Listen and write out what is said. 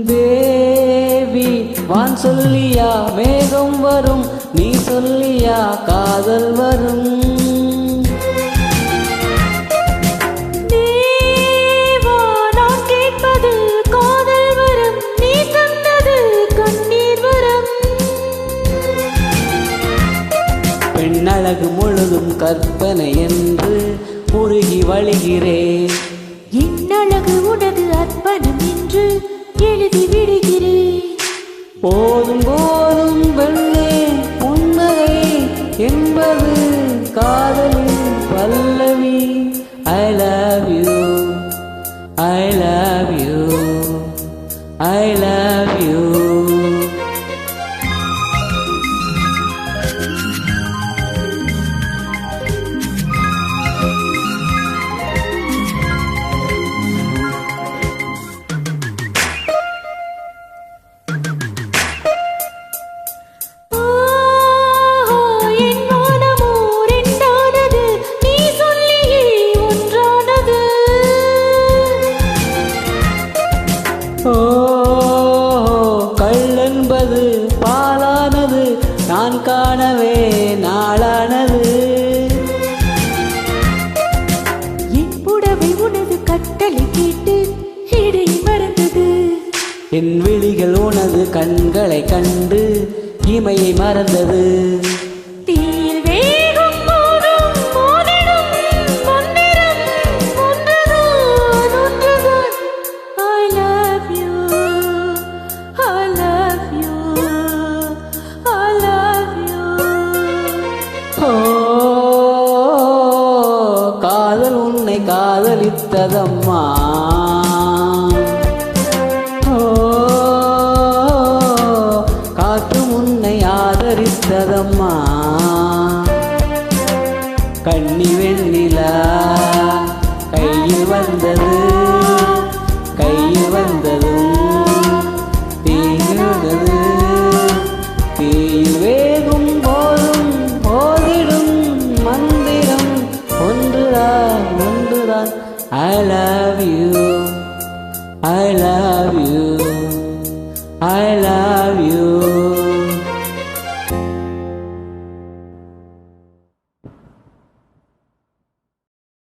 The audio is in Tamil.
தேவி வான் சொல்லியா மேகம் வரும், நீ சொல்லியா காதல் வரும். தேவா நான் கேட்பது காதல் வரும், நீ தந்தது கண்ணீர் வரும். பெண்ணழகு முழுதும் கற்பனை என்று உருகி வழிகிறேன். என்னழகு உனது அர்ப்பணம் என்று எழுதி விடுகிறேன். போதும் போதும் வெள்ளே புன்னகை என்பது காதலின் பல்லவி. I love you, I love you, I love you. கள்ளென்பது பாலானது, நான் காணவே நாளானது. என் புடவை உனது கட்டளை கேட்டு இடை மறந்தது. என் விழிகள் உனது கண்களை கண்டு இமையை மறந்தது. காதல் உன்னை காதலித்ததம்மா, காற்று உன்னை ஆதரித்ததம்மா. கண்ணி வெண்ணிலா கையில் வந்தது, கையில் வந்ததும் தீங்குகிறது. தீயில் வேகும் போதும் ஓதிடும் மந்திரம் ஒன்றுதான் ஒன்றுதான். I love you, I love you, I love you.